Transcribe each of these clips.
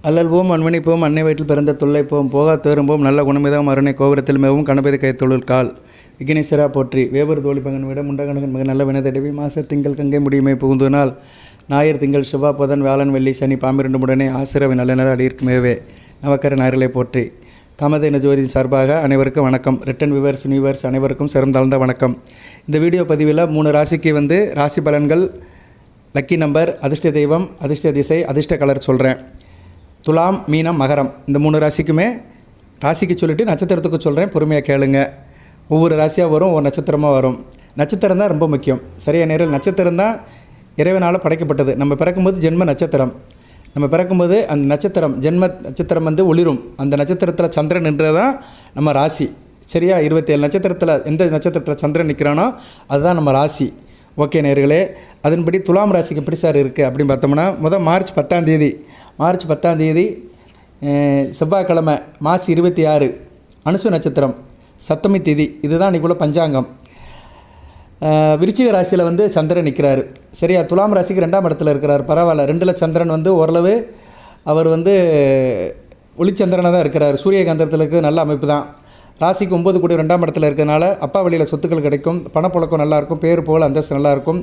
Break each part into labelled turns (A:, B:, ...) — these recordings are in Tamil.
A: அல்லல்வோம் அன்மணிப்போம் அன்னை வயிற்றில் பிறந்த தொல்லைப்போம் போகா தேரும்போம் நல்ல குணமிதம் அருணை கோபுரத்தில் மிகவும் கணபதி கைத்தொழில் கால் விக்னேஸ்வரா போற்றி வேவர் தோழி பங்கன் விட முண்டகணகன் மகன் நல்ல வினதடவி மாச திங்கள் கங்கை முடியுமை புகுந்து நாள் ஞாயிறு திங்கள் செவ்வாய் புதன் வியாழன் வெள்ளி சனி பாம்பிரண்டு முடனே ஆசிரவை நல்ல நல்ல அடியிருக்குமேவே நவக்கர நாயர்களை போற்றி காமதேன ஜோதி சார்பாக அனைவருக்கும் வணக்கம். ரிட்டன் வியூவர்ஸ் நியூவர்ஸ் அனைவருக்கும் சிறந்தாழ்ந்த வணக்கம். இந்த வீடியோ பதிவில் 3 ராசிக்கு ராசி பலன்கள், லக்கி நம்பர், அதிர்ஷ்ட தெய்வம், அதிர்ஷ்ட திசை, அதிர்ஷ்ட கலர் சொல்கிறேன். துலாம், மீனம், மகரம் இந்த 3 ராசிக்குமே ராசிக்கு சொல்லிவிட்டு நட்சத்திரத்துக்கு சொல்கிறேன், பொறுமையாக கேளுங்க. ஒவ்வொரு ராசியாக வரும், ஒரு நட்சத்திரமாக வரும். நட்சத்திரம் தான் ரொம்ப முக்கியம். சரியா நேரில் நட்சத்திரம் தான் இறைவனால் படைக்கப்பட்டது. நம்ம பிறக்கும்போது ஜென்ம நட்சத்திரம், நம்ம பிறக்கும்போது அந்த நட்சத்திரம் ஜென்ம நட்சத்திரம் ஒளிரும். அந்த நட்சத்திரத்தில் சந்திரன் நின்றது தான் நம்ம ராசி. சரியா 27 நட்சத்திரத்தில் எந்த நட்சத்திரத்தில் சந்திரன் நிற்கிறானோ அதுதான் நம்ம ராசி. ஓகே நேர்களே, அதன்படி துலாம் ராசிக்கு எப்படி சார் இருக்குது அப்படின்னு பார்த்தோம்னா, மார்ச் 10ஆம் தேதி செவ்வாய்க்கிழமை, மாசி 26, அனுசு நட்சத்திரம், சப்தமி திதி. இதுதான் இன்றைக்குள்ள பஞ்சாங்கம். விருச்சிக ராசியில் சந்திரன் நிற்கிறாரு. சரியா துலாம் ராசிக்கு 2ஆம் இடத்துல இருக்கிறார். பரவாயில்ல, 2ல் சந்திரன் ஓரளவு அவர் ஒளிச்சந்திரனாக தான் இருக்கிறார். சூரியகாந்தத்தில் இருக்கிறது நல்ல அமைப்பு தான். ராசிக்கு 9 கூடிய 2ஆம் இடத்துல இருக்கிறதுனால அப்பா வழியில் சொத்துக்கள் கிடைக்கும், பணப்புழக்கம் நல்லாயிருக்கும், பேர் புகழ் அந்தஸ்து நல்லாயிருக்கும்,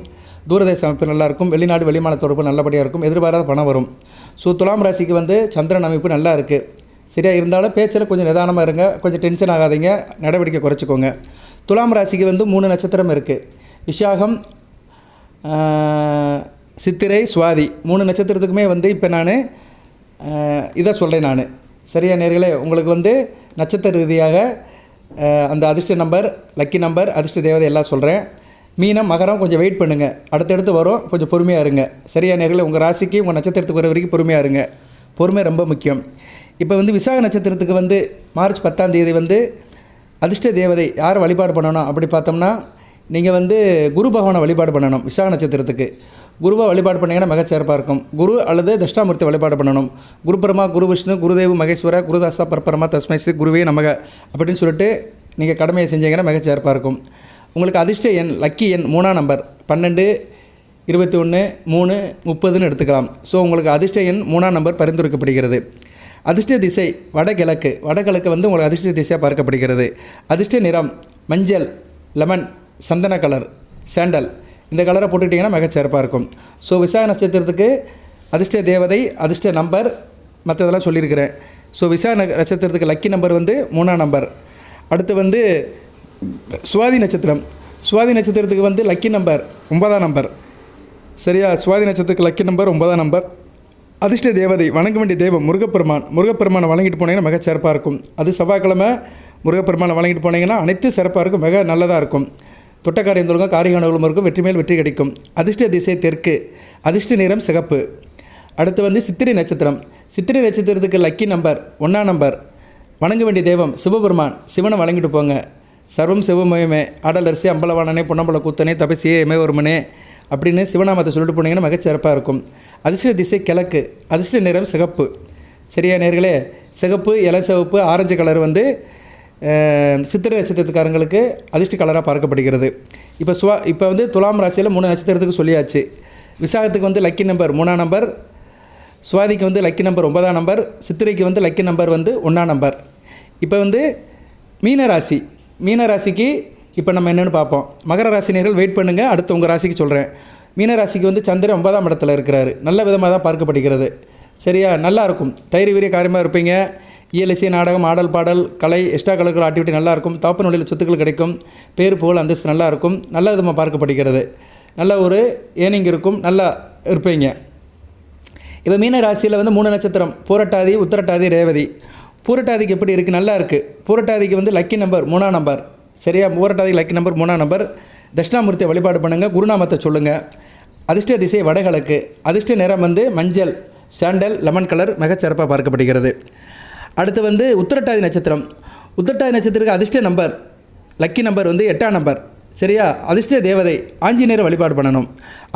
A: தூரதேச அமைப்பு நல்லாயிருக்கும், வெளிநாடு வெளிமான தொடர்பு நல்லபடியாக இருக்கும், எதிர்பாராத பணம் வரும். ஸோ துலாம் ராசிக்கு சந்திரன் அமைப்பு நல்லா இருக்குது. சரியாக இருந்தாலும் பேச்சில் கொஞ்சம் நிதானமாக இருங்க, கொஞ்சம் டென்ஷன் ஆகாதீங்க, நடவடிக்கை குறைச்சிக்கோங்க. துலாம் ராசிக்கு 3 நட்சத்திரம் இருக்குது. விஷாகம், சித்திரை, சுவாதி 3 நட்சத்திரத்துக்குமே இப்போ நான் இதை சொல்கிறேன் நான். சரியா நேர்களே, உங்களுக்கு நட்சத்திர ரீதியாக அந்த அதிர்ஷ்ட நம்பர், லக்கி நம்பர், அதிர்ஷ்ட தேவதை எல்லாம் சொல்கிறேன். மீனம், மகரம் கொஞ்சம் வெயிட் பண்ணுங்கள், அடுத்தடுத்து வரும், கொஞ்சம் பொறுமையாக இருங்க. சரியா நேர்களே, உங்கள் ராசிக்கு உங்கள் நட்சத்திரத்துக்கு வர வரைக்கும் பொறுமையாக இருங்க. பொறுமை ரொம்ப முக்கியம். இப்போ விசாக நட்சத்திரத்துக்கு மார்ச் 10ஆம் தேதி அதிர்ஷ்ட தேவதை யார் வழிபாடு பண்ணணும் அப்படி பார்த்தோம்னா, நீங்கள் குரு பகவானை வழிபாடு பண்ணணும். விசாக நட்சத்திரத்துக்கு குருவை வழிபாடு பண்ணிங்கன்னா மிகச்சிறப்பாக இருக்கும். குரு அல்லது தட்சிணாமூர்த்தி வழிபாடு பண்ணணும். குரு பிரம்மா, குரு விஷ்ணு, குருதேவ் மகேஸ்வர, குருதாசா பரபரமா தஸ்மை ஸ்ரீ குருவே நமக அப்படின்னு சொல்லிட்டு நீங்கள் கடமையை செஞ்சீங்கன்னா மிகச்சிறப்பாக இருக்கும். உங்களுக்கு அதிர்ஷ்ட எண், லக்கி எண் 3ஆம் நம்பர் 12, 21, 3, 30ன்னு எடுத்துக்கலாம். ஸோ உங்களுக்கு அதிர்ஷ்ட எண் 3ஆம் நம்பர் பரிந்துரைக்கப்படுகிறது. அதிர்ஷ்ட திசை வடகிழக்கு உங்களுக்கு அதிர்ஷ்ட திசையாக பார்க்கப்படுகிறது. அதிர்ஷ்ட நிறம் மஞ்சள், லெமன், சந்தன கலர், சாண்டல் இந்த கலரை போட்டுக்கிட்டிங்கன்னா மிகச்சிறப்பாக இருக்கும். ஸோ விசாக நட்சத்திரத்துக்கு அதிர்ஷ்ட தேவதை, அதிர்ஷ்ட நம்பர் மற்றதெல்லாம் சொல்லியிருக்கிறேன். ஸோ விசாக நட்சத்திரத்துக்கு லக்கி நம்பர் 3ஆம் நம்பர். அடுத்து சுவாதி நட்சத்திரம். சுவாதி நட்சத்திரத்துக்கு லக்கி நம்பர் 9ஆம் நம்பர். சரியா, சுவாதி நட்சத்திரத்துக்கு லக்கி நம்பர் 9ஆம் நம்பர். அதிர்ஷ்ட தேவதை, வணங்க வேண்டிய தெய்வம் முருகப்பெருமானை வழங்கிட்டு போனீங்கன்னா மிக சிறப்பாக இருக்கும். அது செவ்வாய்க்கிழமை முருகப்பெருமானை வழங்கிட்டு போனீங்கன்னா அனைத்து சிறப்பாக இருக்கும், மிக நல்லதாக இருக்கும். தொட்டக்காரியம் தொழுங்க காரியானவர்களும் இருக்கும், வெற்றி மேல் வெற்றி கிடைக்கும். அதிர்ஷ்ட திசை தெற்கு, அதிர்ஷ்ட நிறம் சிகப்பு. அடுத்து சித்திரை நட்சத்திரம். சித்திரை நட்சத்திரத்துக்கு லக்கி நம்பர் 1ஆம் நம்பர். வணங்க வேண்டிய தெய்வம் சிவபெருமான், சிவனை வழங்கிட்டு போங்க. சர்வம் சிவமயமே, ஆடலரசி, அம்பலவானனே, பொன்னம்பல கூத்தனே, தபசியே, எமேவருமனே அப்படின்னு சிவநாமத்தை சொல்லிட்டு போனீங்கன்னா மிகச்சிறப்பாக இருக்கும். அதிர்ஷ்ட திசை கிழக்கு, அதிர்ஷ்ட நிறம் சிகப்பு. சரியா நேர்களே, சிகப்பு, இளசிவப்பு, ஆரஞ்சு கலர் சித்திரை நட்சத்திரத்துக்காரங்களுக்கு அதிர்ஷ்ட கலராக பார்க்கப்படுகிறது. இப்போ துலாம் ராசியில் 3 நட்சத்திரத்துக்கு சொல்லியாச்சு. விசாகத்துக்கு லக்கி நம்பர் 3ஆம் நம்பர், சுவாதிக்கு லக்கி நம்பர் 9ஆம் நம்பர், சித்திரைக்கு லக்கி நம்பர் 1ஆம் நம்பர். இப்போ மீன ராசிக்கு இப்போ நம்ம என்னென்னு பார்ப்போம். மகர ராசினியர்கள் வெயிட் பண்ணுங்கள், அடுத்து உங்கள் ராசிக்கு சொல்கிறேன். மீன ராசிக்கு சந்திரன் 9ஆம் இடத்துல இருக்கிறாரு. நல்ல விதமாக தான் பார்க்கப்படுகிறது. சரியா, நல்லாயிருக்கும். தைரிய வீரிய காரியமாக இருப்பீங்க. இயலிசை, நாடகம், ஆடல், பாடல், கலை, எக்ஸ்ட்ரா கலர்கள் ஆக்டிவிட்டி நல்லாயிருக்கும். தாப்பு நொழியில் சொத்துக்கள் கிடைக்கும், பேர் புகழ் அந்தஸ்து நல்லாயிருக்கும். நல்ல விதமாக பார்க்கப்படுகிறது. நல்ல ஒரு ஏனிங் இருக்கும், நல்லா இருப்பீங்க. இப்போ மீன ராசியில் 3 நட்சத்திரம், பூரட்டாதி, உத்திரட்டாதி, ரேவதி. பூரட்டாதிக்கு எப்படி இருக்குது? நல்லா இருக்குது. பூரட்டாதிக்கு லக்கி நம்பர் 3ஆம் நம்பர். சரியா, பூரட்டாதி லக்கி நம்பர் 3ஆம் நம்பர். தட்சிணாமூர்த்தியை வழிபாடு பண்ணுங்கள், குருநாமத்தை சொல்லுங்கள். அதிர்ஷ்ட திசை வடகிழக்கு, அதிர்ஷ்ட நிறம் மஞ்சள், சாண்டல், லெமன் கலர் மிகச்சிறப்பாக பார்க்கப்படுகிறது. அடுத்து உத்திரட்டாதி நட்சத்திரம். உத்திரட்டாதி நட்சத்திரத்துக்கு அதிர்ஷ்ட நம்பர், லக்கி நம்பர் 8ஆம் நம்பர். சரியா, அதிர்ஷ்ட தேவதை ஆஞ்சநேயர் வழிபாடு பண்ணணும்.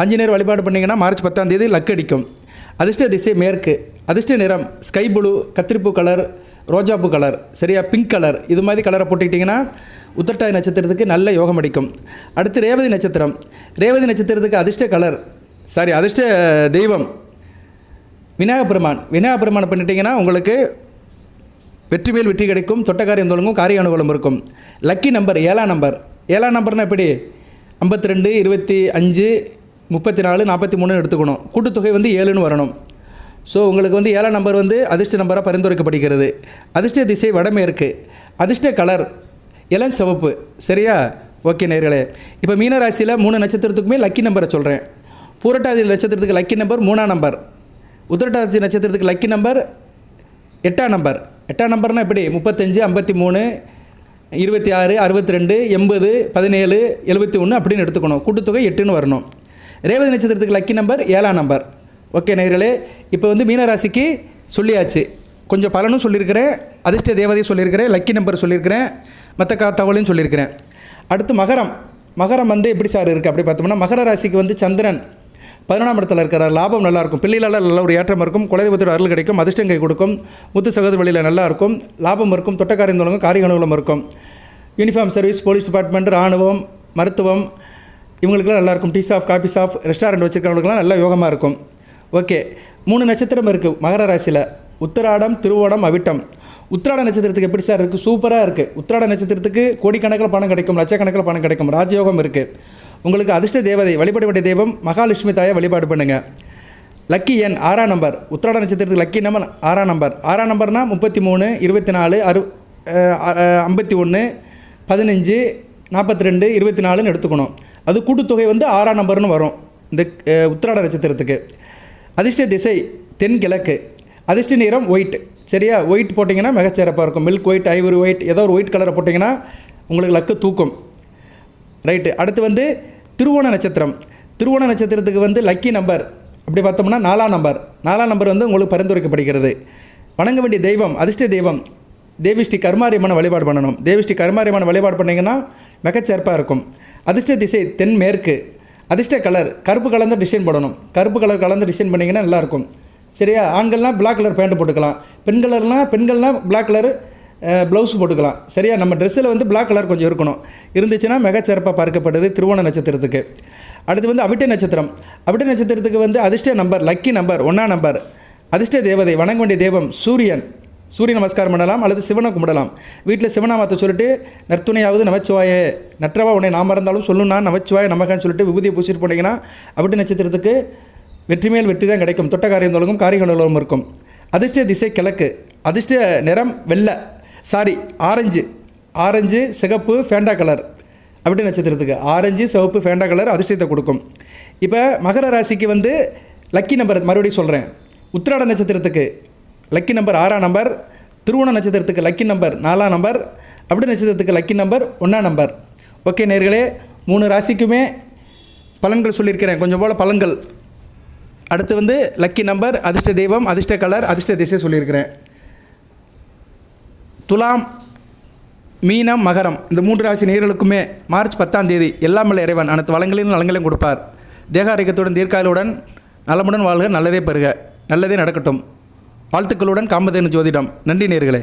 A: ஆஞ்சநேயர் வழிபாடு பண்ணிங்கன்னா மார்ச் 10ஆம் தேதி லக்கு அடிக்கும். அதிர்ஷ்ட திசை மேற்கு, அதிர்ஷ்ட நிறம் ஸ்கை ப்ளூ, கத்திரிப்பூ கலர், ரோஜாப்பூ கலர், சரியா, பிங்க் கலர், இது மாதிரி கலரை போட்டுக்கிட்டிங்கன்னா உத்திரட்டாதி நட்சத்திரத்துக்கு நல்ல யோகம் அடிக்கும். அடுத்து ரேவதி நட்சத்திரம். ரேவதி நட்சத்திரத்துக்கு அதிர்ஷ்ட தெய்வம் விநாயகப் பெருமான் பண்ணிட்டீங்கன்னா உங்களுக்கு வெற்றி மேல் வெற்றி கிடைக்கும், தொட்ட காரியம் தொடங்கும், காரிய அனுகூலம் இருக்கும். லக்கி நம்பர் 7ஆம் நம்பர்னால் எப்படி 52, 25, 34, 43 எடுத்துக்கணும். கூட்டுத்தொகை வந்து 7ன்னு வரணும். ஸோ உங்களுக்கு வந்து 7ஆம் நம்பர் வந்து அதிர்ஷ்ட நம்பராக பரிந்துரைக்கப்படுகிறது. அதிர்ஷ்ட திசை வடமேற்கு, அதிர்ஷ்ட கலர் இளம் சிவப்பு. சரியா? ஓகே நேயர்களே, இப்போ மீன ராசியில் 3 நட்சத்திரத்துக்குமே லக்கி நம்பரை சொல்கிறேன். பூரட்டாதி நட்சத்திரத்துக்கு லக்கி நம்பர் 3ஆம் நம்பர், உத்திரட்டாதி நட்சத்திரத்துக்கு லக்கி நம்பர் 8ஆம் நம்பர். 8ஆம் நம்பர்னால் எப்படி 35, 53, 26, 62, 80, 17, 71 அப்படின்னு எடுத்துக்கணும். கூட்டுத்தொகை 8ன்னு வரணும். ரேவதி நட்சத்திரத்துக்கு லக்கி நம்பர் 7ஆம் நம்பர். ஓகே நேயர்களே, இப்போ வந்து மீனராசிக்கு சொல்லியாச்சு. கொஞ்சம் பலனும் சொல்லியிருக்கிறேன், அதிர்ஷ்ட தேவதையும் சொல்லியிருக்கிறேன், லக்கி நம்பர் சொல்லியிருக்கிறேன், மற்ற தகவலையும் சொல்லியிருக்கிறேன். அடுத்து மகரம் வந்து எப்படி சார் இருக்குது அப்படி பார்த்தோம்னா, மகர ராசிக்கு வந்து சந்திரன் 11ஆம் இடத்துல இருக்கிறார். லாபம் நல்லாயிருக்கும், பிள்ளைகளால் நல்ல ஒரு ஏற்றம் இருக்கும், குலதெய்வத்தோட அருள் கிடைக்கும், அதிர்ஷ்டம் கை கொடுக்கும், முத்து சகோதர வழியில் நல்லா இருக்கும், லாபம் இருக்கும், தொட்டக்காரியம் தொடங்கும், காரிய அனுகூலம் இருக்கும். யூனிஃபார்ம் சர்வீஸ், போலீஸ் டிபார்ட்மெண்ட், இராணுவம், மருத்துவம் இவங்களுக்குலாம் நல்லாயிருக்கும். Tea shop, coffee shop, restaurant வச்சுருக்கிறவங்களுக்குலாம் நல்லா யோகமாக இருக்கும். ஓகே, 3 நட்சத்திரம் இருக்குது மகர ராசியில். உத்திராடம், திருவோணம், அவிட்டம். உத்திராட நட்சத்திரத்துக்கு எப்படி சார் இருக்குது? சூப்பராக இருக்குது. உத்திராட நட்சத்திரத்துக்கு கோடிக்கணக்கில் பணம் கிடைக்கும், லட்சக்கணக்கில் பணம் கிடைக்கும், ராஜயோகம் இருக்குது. உங்களுக்கு அதிர்ஷ்ட தேவதை வழிபட வேண்டிய தெய்வம் மகாலட்சுமி தாயை வழிபாடு பண்ணுங்கள். லக்கி எண் 6ஆம் நம்பர். உத்திராட நட்சத்திரத்துக்கு லக்கி நம்பர் 6ஆம் நம்பர். 6ஆம் நம்பர்னால் 33, 24, 51, 15, 42, 24ன்னு எடுத்துக்கணும். அது கூட்டுத்தொகை வந்து 6ஆம் நம்பர்னு வரும் இந்த உத்திராட நட்சத்திரத்துக்கு. அதிர்ஷ்ட திசை தென்கிழக்கு, அதிர்ஷ்ட நிறம் ஒயிட். சரியா? ஒயிட் போட்டிங்கன்னா மிகச்சிறப்பாக இருக்கும். மில்க் ஒயிட், ஐவரி ஒயிட், ஏதோ ஒரு ஒயிட் கலரை போட்டிங்கன்னா உங்களுக்கு லக்கு தூக்கும். ரைட்டு. அடுத்து வந்து திருவோண நட்சத்திரம். திருவோண நட்சத்திரத்துக்கு வந்து லக்கி நம்பர் அப்படி பார்த்தோம்னா 4ஆம் நம்பர். 4ஆம் நம்பர் வந்து உங்களுக்கு பரிந்துரைக்கப்படுகிறது. வணங்க வேண்டிய தெய்வம், அதிர்ஷ்ட தெய்வம் தேவி ஸ்ரீ கருமாரியம்மனை வழிபாடு பண்ணணும். தேவி ஸ்ரீ கருமாரியம்மனை வழிபாடு பண்ணிங்கன்னா மிகச்சிறப்பாக இருக்கும். அதிர்ஷ்ட திசை தென்மேற்கு, அதிர்ஷ்ட கலர் கருப்பு கலந்து டிசைன் போடணும். கருப்பு கலர் கலந்து டிசைன் பண்ணிங்கன்னா நல்லாயிருக்கும். சரியா? ஆண்கள்லாம் பிளாக் கலர் பேண்ட் போட்டுக்கலாம், பெண்கள்லாம் பிளாக் கலர் ப்ளவுஸ் போட்டுக்கலாம். சரியா? நம்ம ட்ரெஸ்ஸில் வந்து பிளாக் கலர் கொஞ்சம் இருக்கணும். இருந்துச்சுன்னா மிகச்சிறப்பாக பார்க்கப்படுது திருவோண நட்சத்திரத்துக்கு. அடுத்து வந்து அவிட்ட நட்சத்திரம். அவிட்ட நட்சத்திரத்துக்கு வந்து அதிர்ஷ்ட நம்பர் லக்கி நம்பர் 1ஆம் நம்பர். அதிர்ஷ்ட தேவதை வணங்க வேண்டிய தெய்வம் சூரிய நமஸ்காரம் பண்ணலாம் அல்லது சிவனை கும்பிடலாம். வீட்டில் சிவநாமத்தை சொல்லிட்டு நற்துணையாவது நமச்சிவாயே, நற்றவா உன்னை நாம் மறந்தாலும் சொல்லுன்னா நமச்சிவாய நமகான்னு சொல்லிட்டு விபூதியை பூசிட்டு போனீங்கன்னா அவிட்ட நட்சத்திரத்துக்கு வெற்றி மேல் வெற்றி தான் கிடைக்கும், தொட்ட காரியம் தொடங்கும், காரியங்களும் இருக்கும். அதிர்ஷ்ட திசை கிழக்கு, அதிர்ஷ்ட நிறம் ஆரஞ்சு, சிகப்பு, ஃபேண்டா கலர். அவிட்ட நட்சத்திரத்துக்கு ஆரஞ்சு, சிவப்பு, ஃபேண்டா கலர் அதிர்ஷ்டத்தை கொடுக்கும். இப்போ மகர ராசிக்கு வந்து லக்கி நம்பர் மறுபடியும் சொல்கிறேன். உத்திராட நட்சத்திரத்துக்கு லக்கி நம்பர் 6ஆம் நம்பர், திருவோண நட்சத்திரத்துக்கு லக்கி நம்பர் 4ஆம் நம்பர், அவிட்ட நட்சத்திரத்துக்கு லக்கி நம்பர் 1ஆம் நம்பர். ஓகே நேயர்களே, 3 ராசிக்குமே பலன்கள் சொல்லியிருக்கிறேன், கொஞ்சம் போல் பலன்கள். அடுத்து வந்து லக்கி நம்பர், அதிர்ஷ்ட தெய்வம், அதிர்ஷ்ட கலர், அதிர்ஷ்ட திசை சொல்லியிருக்கிறேன். துலாம், மீனம், மகரம் இந்த 3 ராசி நேயர்களுக்குமே மார்ச் 10ஆம் தேதி எல்லாம் வல்ல இறைவன் அனைத்து வளங்களையும் நலங்களையும் கொடுப்பார். தேக ஆரோக்கியத்துடன் தீர்க்காயுடன் நலமுடன் வாழ்க, நல்லதே பெறுக, நல்லதே நடக்கட்டும். வாழ்த்துக்களுடன் காமதேனு ஜோதிடம். நன்றி நேயர்களே.